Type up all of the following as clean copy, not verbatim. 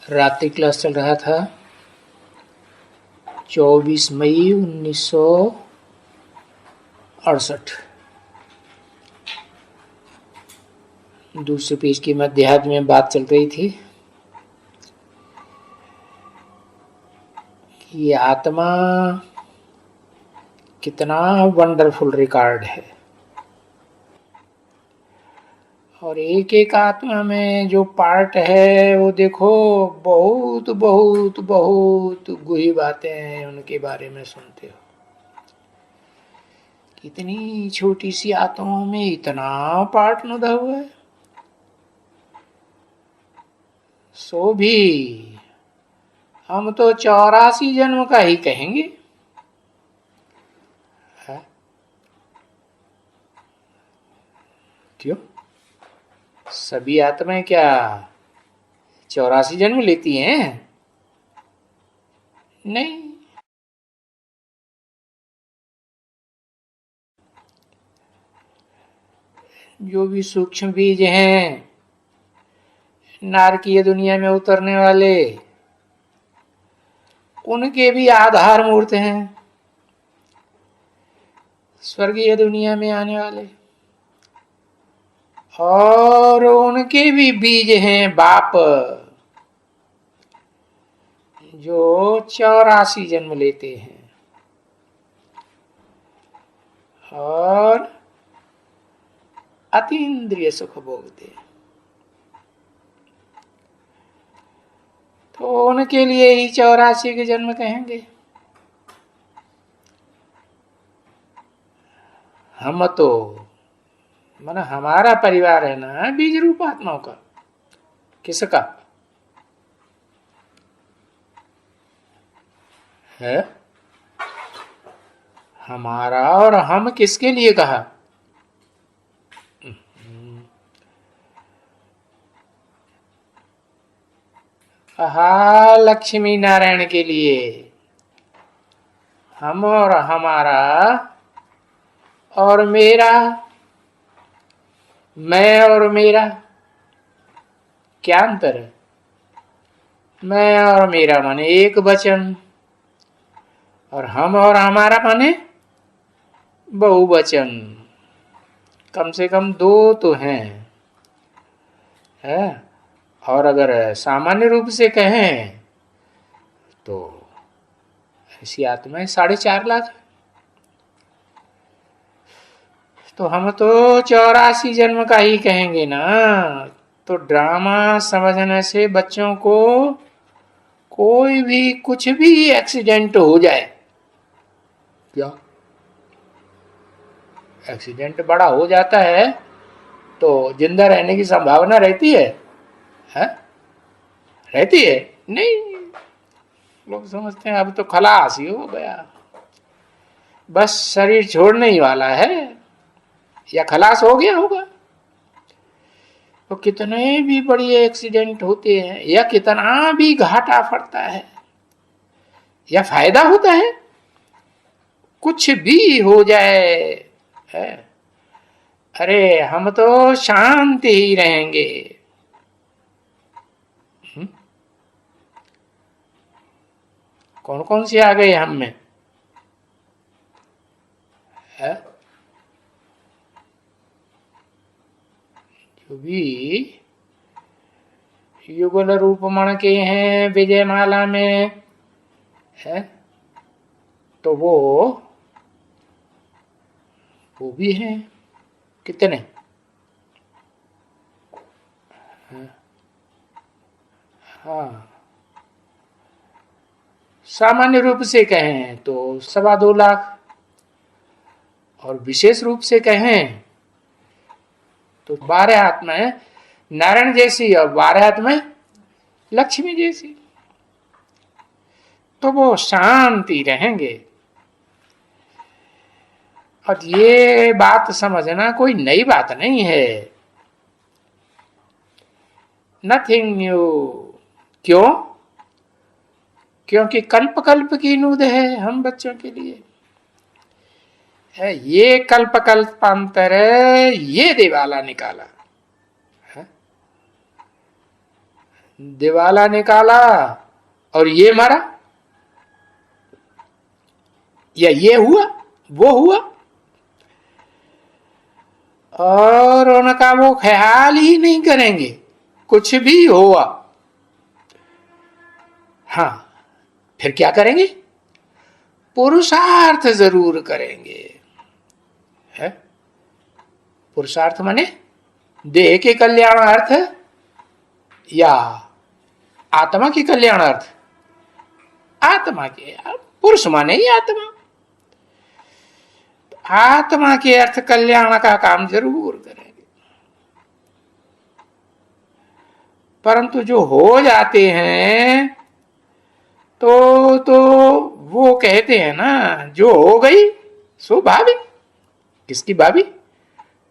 रात्रि क्लास चल रहा था 24 मई 1968। दूसरे पेज की मध्याह्न में बात चल रही थी कि आत्मा कितना वंडरफुल रिकॉर्ड है, और एक एक आत्मा में जो पार्ट है वो देखो, बहुत बहुत बहुत गूढ़ी बातें हैं उनके बारे में सुनते हो। कितनी छोटी सी आत्माओं में इतना पार्ट नुदा हुआ है। सो भी हम तो 84 जन्म का ही कहेंगे है? क्यों? सभी आत्माएं क्या 84 जन्म लेती हैं? नहीं। जो भी सूक्ष्म बीज हैं नारकीय दुनिया में उतरने वाले, उनके भी आधार मूर्त हैं स्वर्गीय दुनिया में आने वाले, और उनके भी बीज हैं बाप जो 84 जन्म लेते हैं और अतीन्द्रिय सुख भोगते हैं। तो उनके लिए ही 84 के जन्म कहेंगे। हम तो माना हमारा परिवार है ना बीज रूप आत्माओं का। किसका है? हमारा। और हम किसके लिए कहा? कहा लक्ष्मी नारायण के लिए। हम और हमारा और मेरा, मैं और मेरा, क्या अंतर है? मैं और मेरा माने एक वचन, और हम और हमारा माने बहुवचन। कम से कम दो तो हैं है? और अगर सामान्य रूप से कहें तो ऐसी आत्माएं 4.5 लाख। तो हम तो 84 जन्म का ही कहेंगे ना। तो ड्रामा समझने से बच्चों को कोई भी कुछ भी एक्सीडेंट हो जाए, क्या एक्सीडेंट बड़ा हो जाता है तो जिंदा रहने की संभावना रहती है? रहती है? नहीं। लोग समझते हैं अब तो खलास ही हो गया, बस शरीर छोड़ने ही वाला है या खलास हो गया होगा। तो कितने भी बड़े एक्सीडेंट होते हैं या कितना भी घाटा पड़ता है या फायदा होता है, कुछ भी हो जाए है, अरे हम तो शांति ही रहेंगे। कौन कौन से आ गए हम में है? जो भी युगल रूप मण के हैं विजयमाला में है, तो वो भी हैं। कितने? हाँ, सामान्य रूप से कहें तो 2.25 लाख, और विशेष रूप से कहें तो 12 आत्माएं नारायण जैसी और 12 आत्माएं लक्ष्मी जैसी। तो वो शांति रहेंगे। और ये बात समझना कोई नई बात नहीं है, नथिंग न्यू। क्यों? क्योंकि कल्प कल्प की नूद है हम बच्चों के लिए है। ये कल्प कल्पांतर ये देवाला निकाला है। दिवाला निकाला और ये मरा, या ये हुआ वो हुआ, और उनका वो ख्याल ही नहीं करेंगे कुछ भी हुआ। हाँ, फिर क्या करेंगे? पुरुषार्थ जरूर करेंगे। है? पुरुषार्थ माने देह के कल्याणार्थ या आत्मा के कल्याणार्थ? आत्मा के, पुरुष माने ही आत्मा। आत्मा के अर्थ कल्याण का काम जरूर करेंगे। परंतु जो हो जाते हैं तो वो कहते हैं ना, जो हो गई सो भाभी। किसकी भाभी?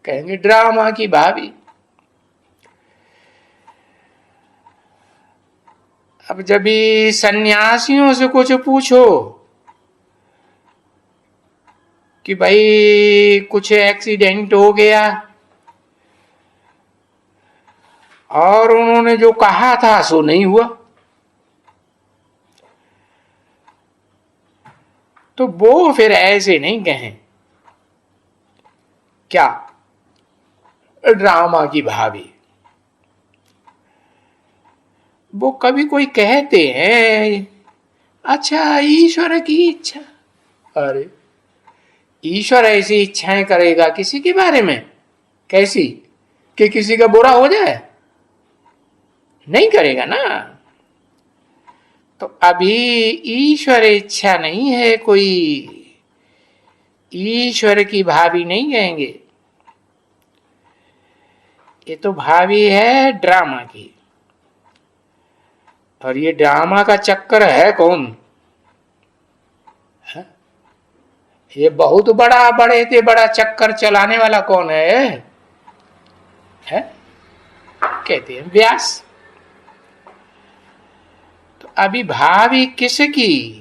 कहेंगे ड्रामा की भाभी। अब जब भी सन्यासियों से कुछ पूछो कि भाई कुछ एक्सीडेंट हो गया और उन्होंने जो कहा था सो नहीं हुआ, तो वो फिर ऐसे नहीं कहें क्या ड्रामा की भाभी। वो कभी कोई कहते हैं अच्छा ईश्वर की इच्छा। अरे ईश्वर ऐसी इच्छाएं करेगा किसी के बारे में? कैसी? कि किसी का बुरा हो जाए? नहीं करेगा ना। तो अभी ईश्वर इच्छा नहीं है, कोई ईश्वर की भाभी नहीं कहेंगे। ये तो भाभी है ड्रामा की। और ये ड्रामा का चक्कर है कौन? है? ये बहुत बड़ा चक्कर चलाने वाला कौन है? है? कहते हैं व्यास। तो अभी भावी किसकी?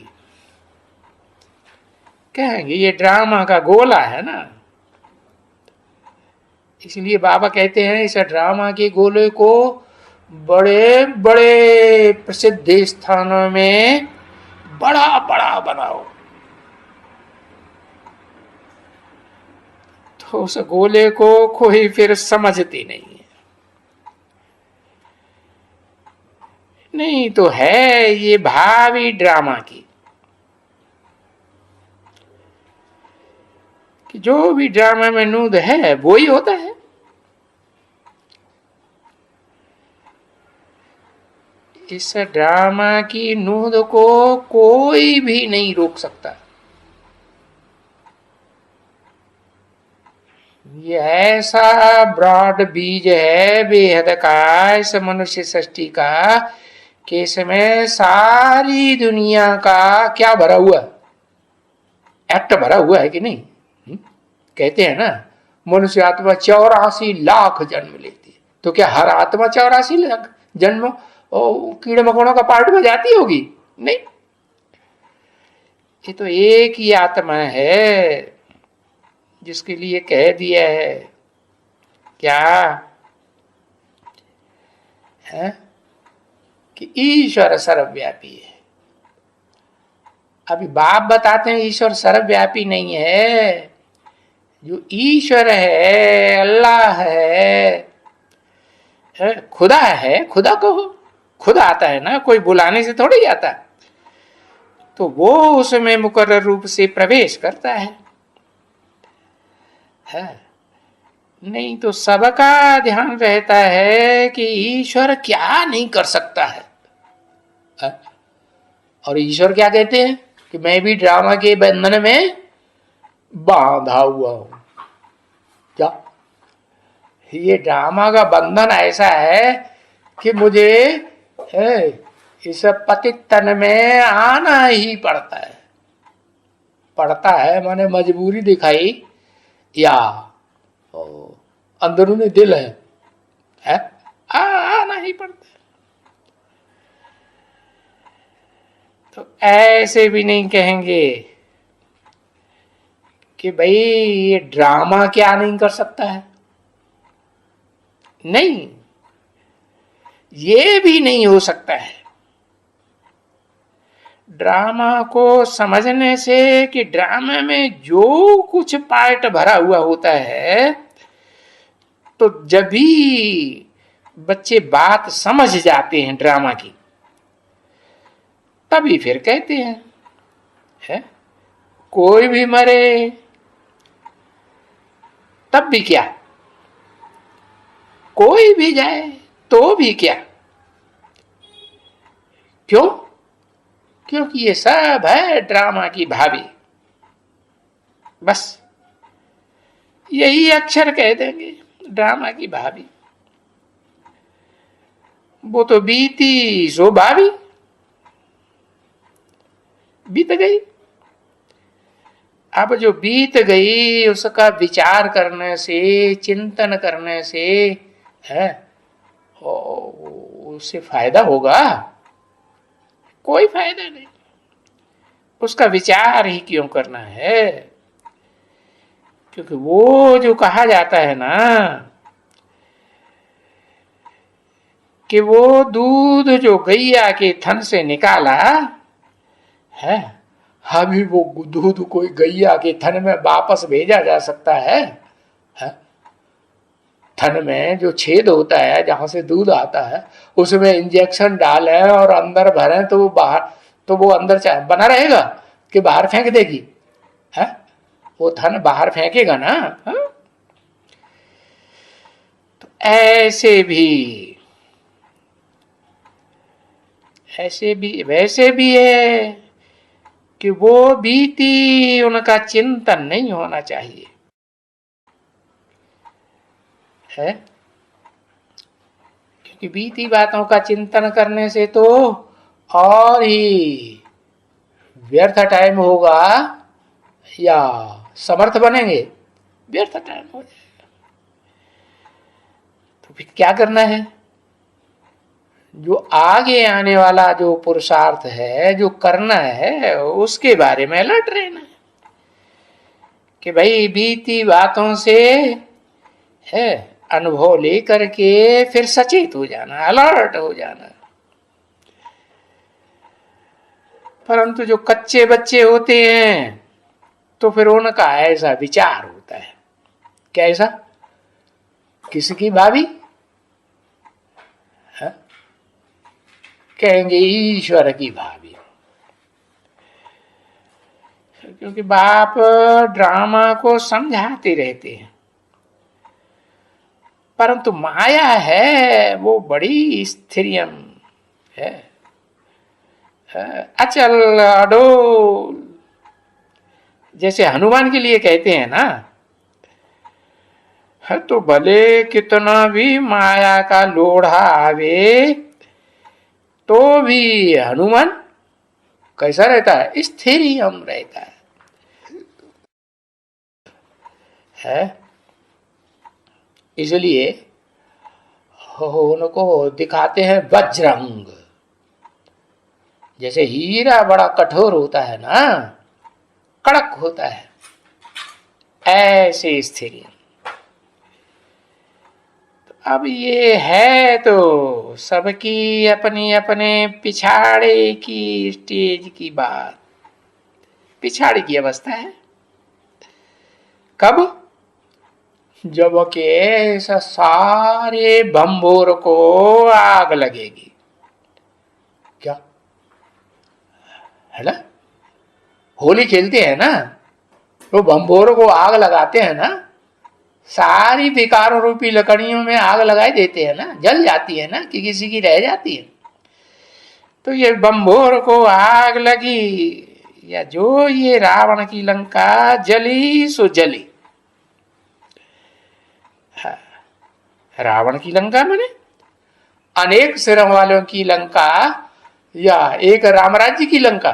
कहेंगे ये ड्रामा का गोला है ना। इसलिए बाबा कहते हैं इस ड्रामा के गोले को बड़े बड़े प्रसिद्ध स्थानों में बड़ा बड़ा बनाओ, तो उस गोले को कोई फिर समझती नहीं है। नहीं तो है ये भावी ड्रामा की, कि जो भी ड्रामा में नूद है वो ही होता है। इस ड्रामा की नूद को कोई भी नहीं रोक सकता। ये ऐसा ब्रॉड बीज है बेहद का इस मनुष्य सृष्टि का, कि इसमें सारी दुनिया का क्या भरा हुआ, एक्ट भरा हुआ है कि नहीं? कहते हैं ना मनुष्य आत्मा 84 लाख जन्म लेती है। तो क्या हर आत्मा 84 लाख जन्म कीड़े मकोड़ों का पार्ट में जाती होगी? नहीं, ये तो एक ही आत्मा है जिसके लिए कह दिया है क्या है कि ईश्वर सर्वव्यापी है। अभी बाप बताते हैं ईश्वर सर्वव्यापी नहीं है। जो ईश्वर है, अल्लाह है, खुदा है, खुदा कहो। खुदा आता है ना, कोई बुलाने से थोड़ी आता। तो वो उसमें मुकर्रर रूप से प्रवेश करता है। नहीं तो सबका ध्यान रहता है कि ईश्वर क्या नहीं कर सकता है। और ईश्वर क्या कहते हैं कि मैं भी ड्रामा के बंधन में बांधा हुआ हूं। क्या ये ड्रामा का बंधन ऐसा है कि मुझे इस पतित तन में आना ही पड़ता है माने मजबूरी दिखाई या अंदरूनी दिल है आना ही पड़ता है। तो ऐसे भी नहीं कहेंगे कि भाई ये ड्रामा क्या नहीं कर सकता है। नहीं, ये भी नहीं हो सकता है। ड्रामा को समझने से कि ड्रामा में जो कुछ पार्ट भरा हुआ होता है, तो जब भी बच्चे बात समझ जाते हैं ड्रामा की, तभी फिर कहते हैं, है? कोई भी मरे तब भी क्या, कोई भी जाए तो भी क्या। क्यों? क्योंकि ये सब है ड्रामा की भाभी। बस यही अक्षर कह देंगे, ड्रामा की भाभी। वो तो बीती सो भाभी, बीत गई। अब जो बीत गई उसका विचार करने से, चिंतन करने से है, उससे फायदा होगा? कोई फायदा नहीं। उसका विचार ही क्यों करना है? क्योंकि वो जो कहा जाता है ना कि वो दूध जो गैया के थन से निकाला है, अभी वो दूध कोई गैया के थन में वापस भेजा जा सकता है? थन में जो छेद होता है जहां से दूध आता है, उसमें इंजेक्शन डालें और अंदर भरें तो वो बाहर, तो वो अंदर बना रहेगा कि बाहर फेंक देगी? है? वो थन बाहर फेंकेगा ना। है? तो ऐसे भी वैसे भी है कि वो बीती उनका चिंतन नहीं होना चाहिए, है? क्योंकि बीती बातों का चिंतन करने से तो और ही व्यर्थ टाइम होगा, या समर्थ बनेंगे? व्यर्थ टाइम हो जाएगा। तो फिर क्या करना है? जो आगे आने वाला जो पुरुषार्थ है, जो करना है, उसके बारे में अलर्ट रहना है कि भाई बीती बातों से है अनुभव लेकर के फिर सचेत हो जाना, अलर्ट हो जाना। परंतु जो कच्चे बच्चे होते हैं तो फिर उनका ऐसा विचार होता है, कैसा? किसकी भाभी? कहेंगे ईश्वर की भाभी। क्योंकि बाप ड्रामा को समझाते रहते हैं, परंतु माया है वो बड़ी स्थिरियम है, अचल अडोल। जैसे हनुमान के लिए कहते हैं ना, है तो भले कितना भी माया का लोढ़ा आवे तो भी हनुमान कैसा रहता है? स्थिरियम रहता है? इसलिए उनको दिखाते हैं वज्रंग। जैसे हीरा बड़ा कठोर होता है ना, कड़क होता है, ऐसे स्थिर। अब ये है तो सबकी अपनी अपने पिछाड़े की स्टेज की बात, पिछाड़े की अवस्था है। कब? जब के सारे भंबोर को आग लगेगी। क्या है ना, होली खेलते हैं ना, तो भंबोर को आग लगाते हैं ना, सारी विकारों रूपी लकड़ियों में आग लगाई देते हैं ना, जल जाती है ना, कि किसी की रह जाती है। तो ये बम्भोर को आग लगी, या जो ये रावण की लंका जली सो जली। रावण की लंका माने अनेक सिरों वालों की लंका, या एक रामराज्य की लंका?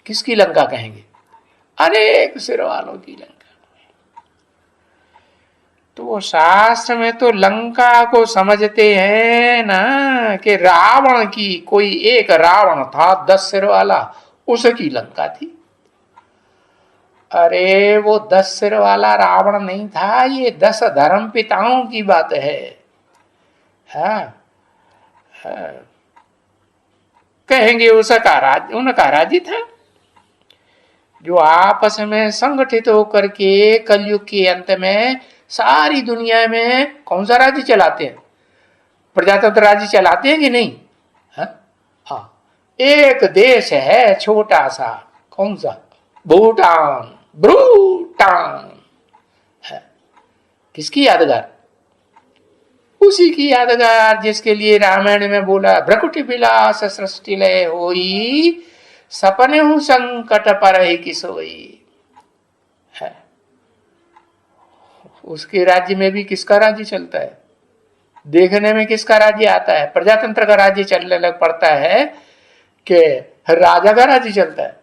किसकी लंका कहेंगे? अनेक सिरों वालों की लंका। तो वो शास्त्र में तो लंका को समझते हैं ना कि रावण की, कोई एक रावण था 10 सिर वाला, उसकी लंका थी। अरे वो 10 सिर वाला रावण नहीं था, ये 10 धर्म पिताओं की बात है। हाँ, हाँ। कहेंगे उसका राज्य, उनका राज्य था जो आपस में संगठित होकर के कलयुग के अंत में सारी दुनिया में कौन सा राज्य चलाते हैं? प्रजातंत्र राज्य चलाते हैं कि नहीं? हाँ, हाँ। एक देश है छोटा सा, कौन सा? भूटान, भूटान है। किसकी यादगार? उसी की यादगार जिसके लिए रामायण में बोला, भ्रकुटि विलास सृष्टि लय होई, सपने हूं संकट पर ही कि सोई है। उसके राज्य में भी किसका राज्य चलता है? देखने में किसका राज्य आता है? प्रजातंत्र का राज्य चलने लग पड़ता है कि राजा का राज्य चलता है।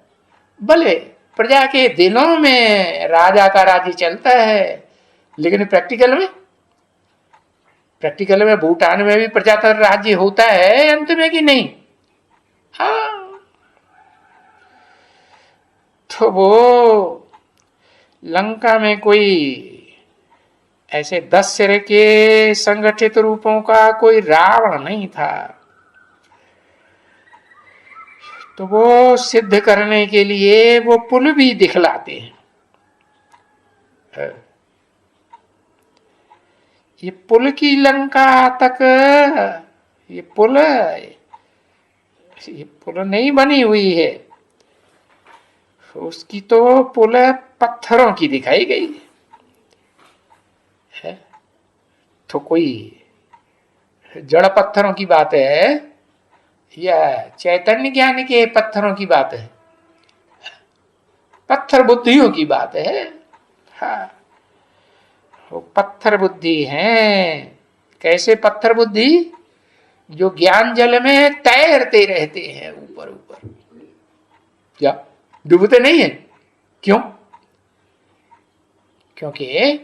भले प्रजा के दिलों में राजा का राज्य चलता है, लेकिन प्रैक्टिकल में भूटान में भी प्रजातंत्र राज्य होता है अंत में कि नहीं? हाँ। तो वो लंका में कोई ऐसे 10 सिर के संगठित रूपों का कोई रावण नहीं था। तो वो सिद्ध करने के लिए वो पुल भी दिखलाते हैं। ये पुल की लंका तक, ये पुल नहीं बनी हुई है, उसकी तो पुल पत्थरों की दिखाई गई है। तो कोई जड़ पत्थरों की बात है या चैतन्य ज्ञान के पत्थरों की बात है? पत्थर बुद्धियों की बात है। हाँ, वो पत्थर बुद्धि है। कैसे पत्थर बुद्धि? जो ज्ञान जल में तैरते रहते हैं ऊपर ऊपर, क्या डूबते नहीं है? क्यों? क्योंकि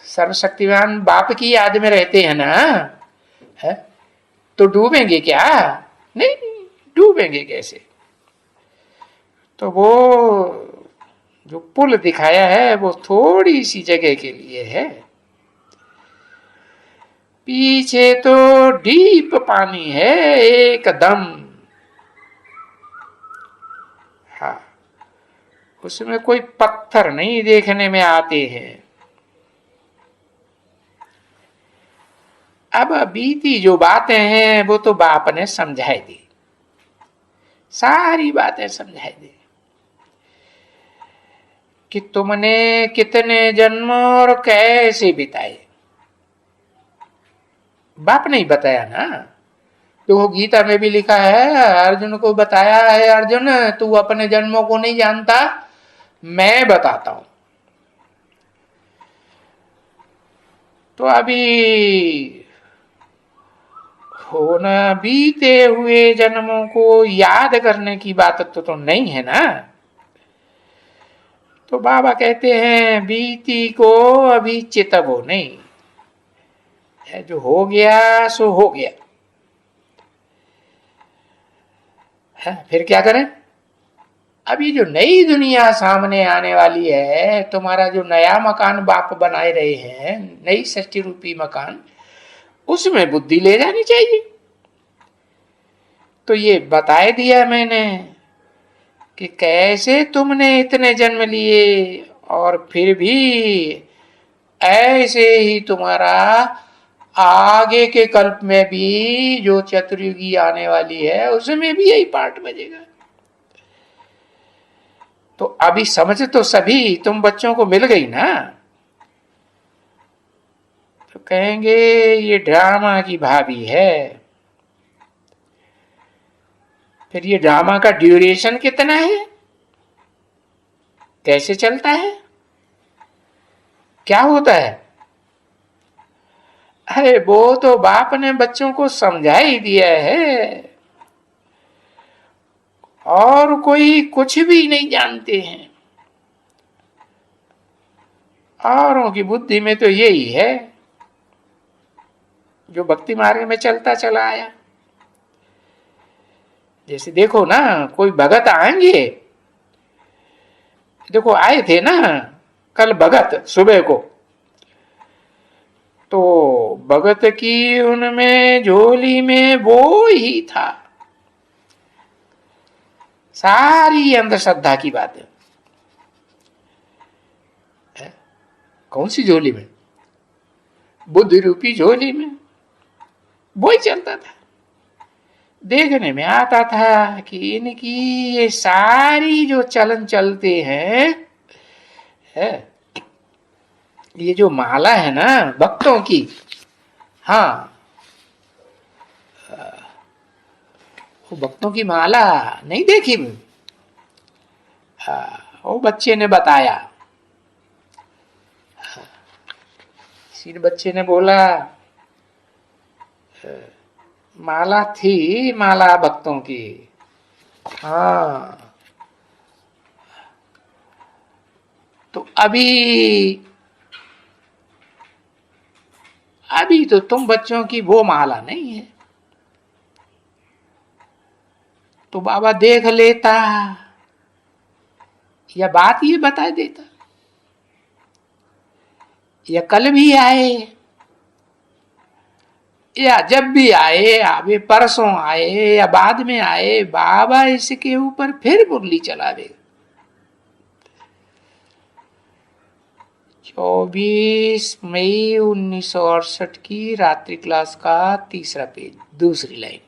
सर्वशक्तिमान बाप की याद में रहते हैं ना, है? तो डूबेंगे क्या? नहीं, डूबेंगे कैसे? तो वो जो पुल दिखाया है वो थोड़ी सी जगह के लिए है। पीछे तो डीप पानी है एकदम। हाँ, उसमें कोई पत्थर नहीं देखने में आते हैं। अब बीती जो बातें हैं वो तो बाप ने समझाई दी, सारी बातें समझाई दी कि तुमने कितने जन्म और कैसे बिताए। बाप नहीं बताया ना। तो गीता में भी लिखा है, अर्जुन को बताया है, अर्जुन तू अपने जन्मों को नहीं जानता, मैं बताता हूं। तो अभी होना बीते हुए जन्मों को याद करने की बात तो नहीं है ना। तो बाबा कहते हैं बीती को अभी चितवो नहीं, जो हो गया सो हो गया है। फिर क्या करें? अभी जो नई दुनिया सामने आने वाली है, तुम्हारा जो नया मकान बाप बनाए रहे हैं, नई सृष्टि रूपी मकान, उसमें बुद्धि ले जानी चाहिए। तो ये बताए दिया मैंने कि कैसे तुमने इतने जन्म लिए और फिर भी ऐसे ही तुम्हारा आगे के कल्प में भी जो चतुर्युगी आने वाली है उसमें भी यही पार्ट बजेगा। तो अभी समझ तो सभी तुम बच्चों को मिल गई ना। तो कहेंगे ये ड्रामा की भाभी है। फिर ये ड्रामा का ड्यूरेशन कितना है, कैसे चलता है, क्या होता है? अरे वो तो बाप ने बच्चों को समझा ही दिया है, और कोई कुछ भी नहीं जानते हैं। औरों की बुद्धि में तो यही है जो भक्ति मार्ग में चलता चला आया। जैसे देखो ना, कोई भगत आएंगे, देखो आए थे ना कल भगत सुबह को, तो भगत की उनमें झोली में वो ही था। सारी अंधश्रद्धा की बातें। कौन सी झोली में? बुद्धि रूपी झोली में वो ही चलता था। देखने में आता था कि इनकी ये सारी जो चलन चलते हैं, है ये जो माला है ना भक्तों की, हाँ वो भक्तों की माला नहीं देखी। वो बच्चे ने बताया, किसी बच्चे ने बोला माला थी, माला भक्तों की। हाँ तो अभी तो तुम बच्चों की वो माला नहीं है। तो बाबा देख लेता या बात ये बता देता, या कल भी आए या जब भी आए, अभी परसों आए या बाद में आए, बाबा इसके ऊपर फिर मुरली चला देगा। 24 मई 1968 की रात्रि क्लास का 3रा पेज, 2री लाइन।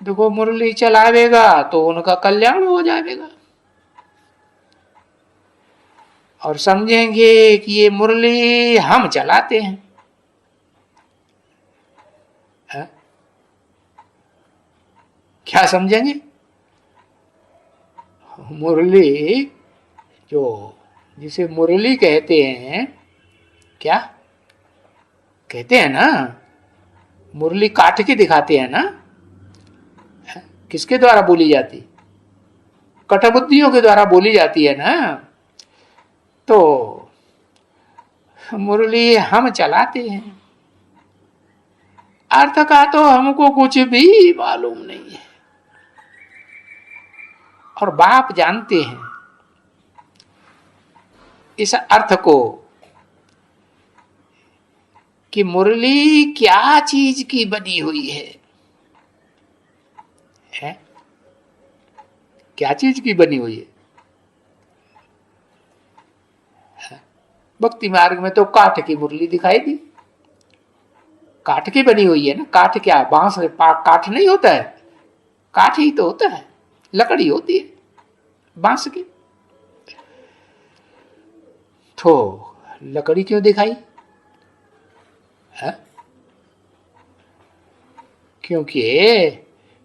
देखो मुरली चलावेगा तो उनका कल्याण हो जाएगा, और समझेंगे कि ये मुरली हम चलाते हैं। है? क्या समझेंगे? मुरली जो जिसे मुरली कहते हैं, क्या कहते हैं ना, मुरली काट के दिखाते हैं ना। किसके द्वारा बोली जाती? कटबुद्धियों के द्वारा बोली जाती है ना। तो मुरली हम चलाते हैं, अर्थ का तो हमको कुछ भी मालूम नहीं है, और बाप जानते हैं इस अर्थ को कि मुरली क्या चीज की बनी हुई है? क्या चीज की बनी हुई है? भक्ति मार्ग में तो काठ की मुरली दिखाई दी। काठ की बनी हुई है ना। काठ क्या, बांस काठ नहीं होता है? काठ ही तो होता है, लकड़ी होती है बांस की। तो लकड़ी क्यों दिखाई है? क्योंकि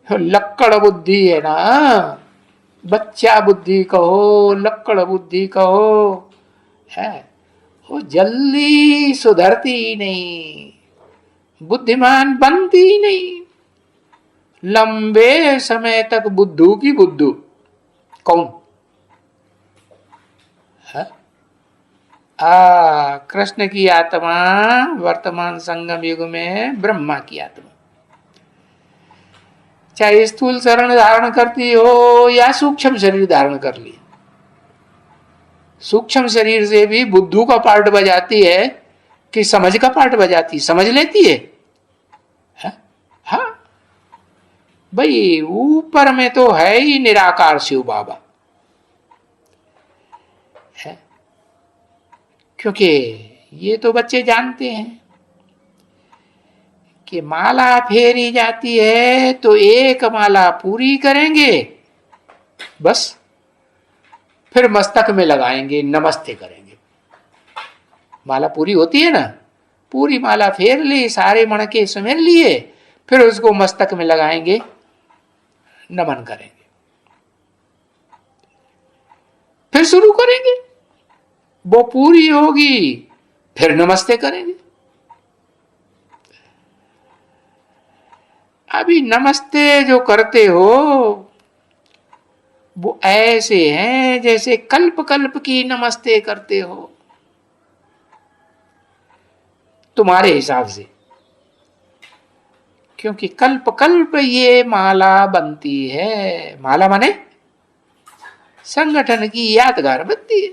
लक्कड़ बुद्धि है ना, बच्चा बुद्धि कहो, लक्कड़ बुद्धि कहो, है वो जल्दी सुधरती ही नहीं, बुद्धिमान बनती ही नहीं। लंबे समय तक बुद्धू की बुद्धू। कौन है? कृष्ण की आत्मा वर्तमान संगम युग में ब्रह्मा की आत्मा, चाहे स्थूल शरीर धारण करती हो या सूक्ष्म शरीर धारण कर ली, सूक्ष्म शरीर से भी बुद्धू का पार्ट बजाती है कि समझ का पार्ट बजाती, समझ लेती है? हाँ भाई, ऊपर में तो है ही निराकार शिव बाबा है। क्योंकि ये तो बच्चे जानते हैं कि माला फेरी जाती है तो एक माला पूरी करेंगे, बस फिर मस्तक में लगाएंगे, नमस्ते करेंगे। माला पूरी होती है ना, पूरी माला फेर ली, सारे मणके सुमिर लिए, फिर उसको मस्तक में लगाएंगे, नमन करेंगे, फिर शुरू करेंगे। वो पूरी होगी फिर नमस्ते करेंगे। अभी नमस्ते जो करते हो वो ऐसे हैं जैसे कल्प कल्प की नमस्ते करते हो, तुम्हारे हिसाब से। क्योंकि कल्प कल्प ये माला बनती है। माला माने संगठन की यादगार बनती है,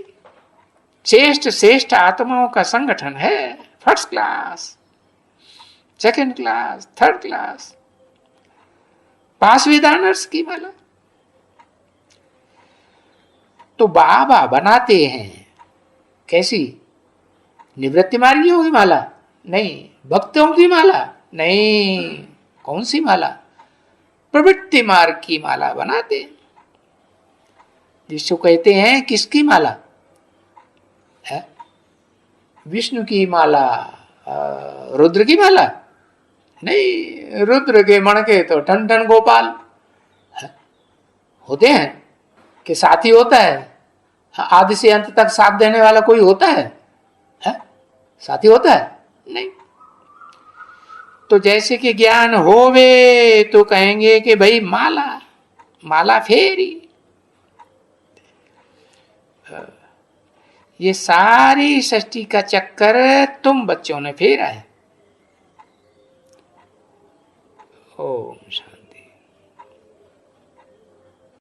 श्रेष्ठ श्रेष्ठ आत्माओं का संगठन है, first class, second class, third class, pass with honours की माला। तो बाबा बनाते हैं कैसी? निवृत्ति मार्गियों की माला नहीं, भक्तों की माला नहीं। कौन सी माला? प्रवृत्ति मार्ग की माला बनाते, जिसको कहते हैं किसकी माला है? विष्णु की माला, रुद्र की माला नहीं। रुद्र के मणके तो टन टन गोपाल है? होते हैं कि साथी होता है? आदि से अंत तक साथ देने वाला कोई होता है? साथी होता है? नहीं। तो जैसे कि ज्ञान होवे तो कहेंगे कि भाई माला, माला फेरी। ये सारी सृष्टि का चक्कर तुम बच्चों ने फेरा है। ओम शांति।